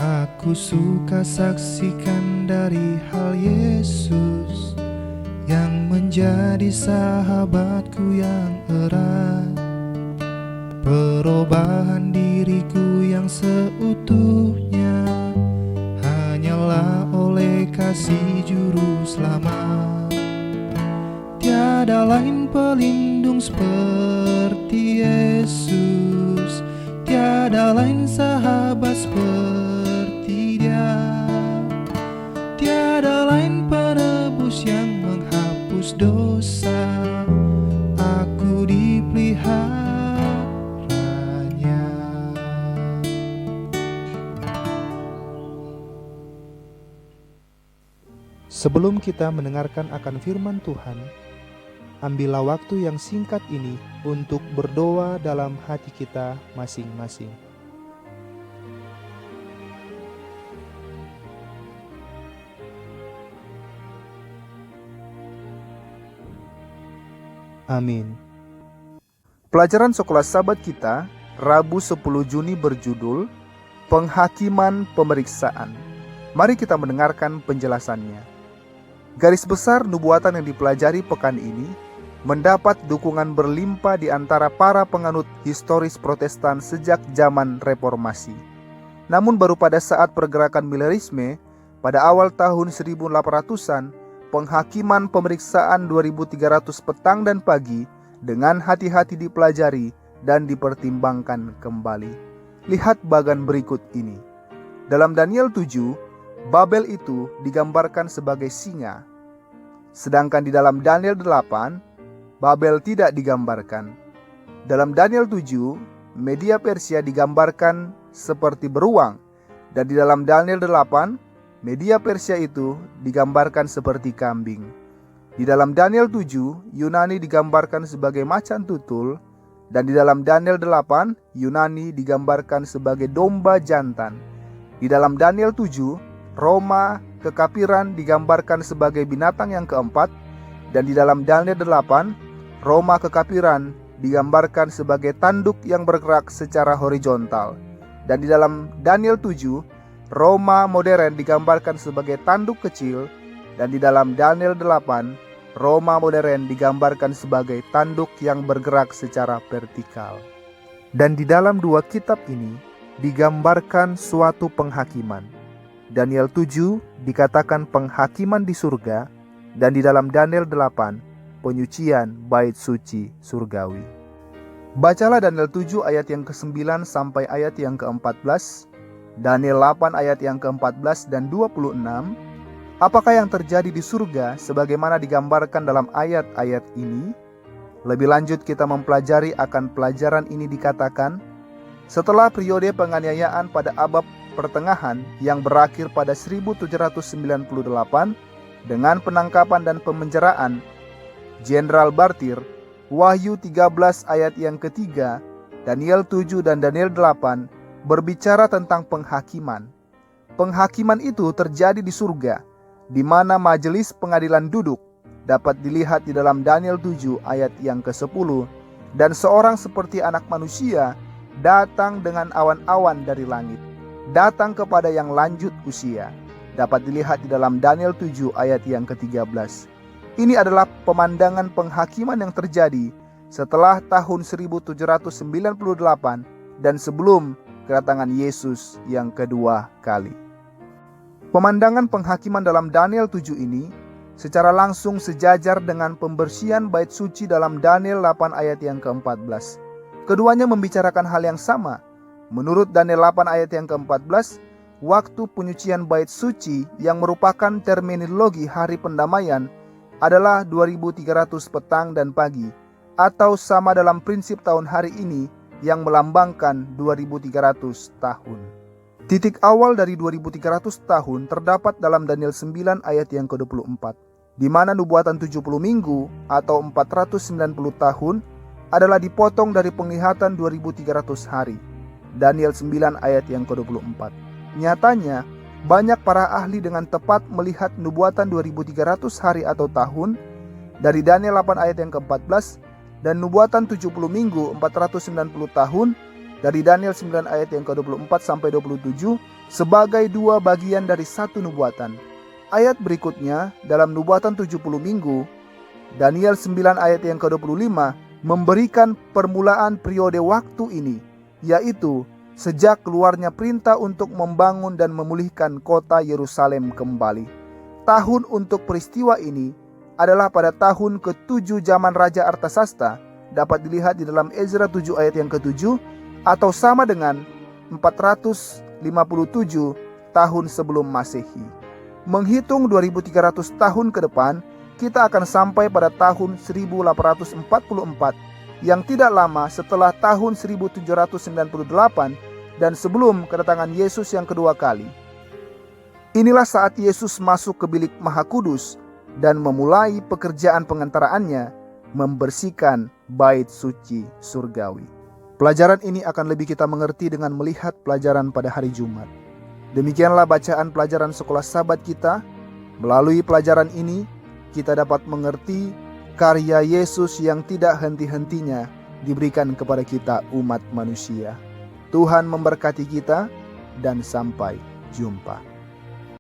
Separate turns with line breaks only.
Aku suka saksikan dari hal Yesus yang menjadi sahabatku yang erat. Perubahan diriku yang seutuhnya hanyalah oleh kasih juru selamat. Tiada lain pelindung seperti Yesus, tiada lain sahabat seperti Dia, tiada lain penebus yang menghapus dosa. Aku dipeliharanya. Sebelum kita mendengarkan akan firman Tuhan, ambillah waktu yang singkat ini untuk berdoa dalam hati kita masing-masing. Amin. Pelajaran sekolah Sabat kita Rabu 10 Juni berjudul Penghakiman Pemeriksaan. Mari kita mendengarkan penjelasannya. Garis besar nubuatan yang dipelajari pekan ini mendapat dukungan berlimpah di antara para penganut historis Protestan sejak zaman Reformasi. Namun baru pada saat pergerakan Millerisme pada awal tahun 1800-an, penghakiman pemeriksaan 2300 petang dan pagi dengan hati-hati dipelajari dan dipertimbangkan kembali. Lihat bagan berikut ini. Dalam Daniel 7, Babel itu digambarkan sebagai singa. Sedangkan di dalam Daniel 8, Babel tidak digambarkan. Dalam Daniel 7, Media Persia digambarkan seperti beruang. Dan di dalam Daniel 8, Media Persia itu digambarkan seperti kambing. Di dalam Daniel 7, Yunani digambarkan sebagai macan tutul. Dan di dalam Daniel 8, Yunani digambarkan sebagai domba jantan. Di dalam Daniel 7, Roma kekafiran digambarkan sebagai binatang yang keempat. Dan di dalam Daniel 8, Roma kekafiran digambarkan sebagai tanduk yang bergerak secara horizontal. Dan di dalam Daniel 7, Roma modern digambarkan sebagai tanduk kecil. Dan di dalam Daniel 8, Roma modern digambarkan sebagai tanduk yang bergerak secara vertikal. Dan di dalam dua kitab ini digambarkan suatu penghakiman. Daniel 7 dikatakan penghakiman di surga, dan di dalam Daniel 8 penyucian bait suci surgawi. Bacalah Daniel 7 ayat yang ke-9 sampai ayat yang ke-14, Daniel 8 ayat yang ke-14 dan 26. Apakah yang terjadi di surga sebagaimana digambarkan dalam ayat-ayat ini? Lebih lanjut kita mempelajari akan pelajaran ini dikatakan, setelah periode penganiayaan pada abad pertengahan yang berakhir pada 1798 dengan penangkapan dan pemenjaraan Jenderal Bartir, Wahyu 13 ayat yang ketiga, Daniel 7 dan Daniel 8 berbicara tentang penghakiman. Penghakiman itu terjadi di surga, di mana majelis pengadilan duduk, dapat dilihat di dalam Daniel 7 ayat yang ke-10, dan seorang seperti anak manusia datang dengan awan-awan dari langit, datang kepada yang lanjut usia, dapat dilihat di dalam Daniel 7 ayat yang ke-13. Ini adalah pemandangan penghakiman yang terjadi setelah tahun 1798 dan sebelum kedatangan Yesus yang kedua kali. Pemandangan penghakiman dalam Daniel 7 ini secara langsung sejajar dengan pembersihan bait suci dalam Daniel 8 ayat yang ke-14. Keduanya membicarakan hal yang sama. Menurut Daniel 8 ayat yang ke-14, waktu penyucian bait suci yang merupakan terminologi hari pendamaian adalah 2300 petang dan pagi, atau sama dalam prinsip tahun hari ini yang melambangkan 2300 tahun. Titik awal dari 2300 tahun terdapat dalam Daniel 9 ayat yang ke-24, di mana nubuatan 70 minggu atau 490 tahun adalah dipotong dari penglihatan 2300 hari. Daniel 9 ayat yang ke-24. Nyatanya, banyak para ahli dengan tepat melihat nubuatan 2300 hari atau tahun dari Daniel 8 ayat yang ke-14 dan nubuatan 70 minggu 490 tahun dari Daniel 9 ayat yang ke-24 sampai 27 sebagai dua bagian dari satu nubuatan. Ayat berikutnya dalam nubuatan 70 minggu, Daniel 9 ayat yang ke-25 memberikan permulaan periode waktu ini, yaitu sejak keluarnya perintah untuk membangun dan memulihkan kota Yerusalem kembali. Tahun untuk peristiwa ini adalah pada tahun ke-7 zaman Raja Artasasta, dapat dilihat di dalam Ezra 7 ayat yang ke-7, atau sama dengan 457 tahun sebelum Masehi. Menghitung 2300 tahun ke depan, kita akan sampai pada tahun 1844 yang tidak lama setelah tahun 1798 dan sebelum kedatangan Yesus yang kedua kali. Inilah saat Yesus masuk ke bilik Maha Kudus dan memulai pekerjaan pengantaraannya, membersihkan bait suci surgawi. Pelajaran ini akan lebih kita mengerti dengan melihat pelajaran pada hari Jumat. Demikianlah bacaan pelajaran sekolah Sabat kita. Melalui pelajaran ini, kita dapat mengerti karya Yesus yang tidak henti-hentinya diberikan kepada kita umat manusia. Tuhan memberkati kita dan sampai jumpa.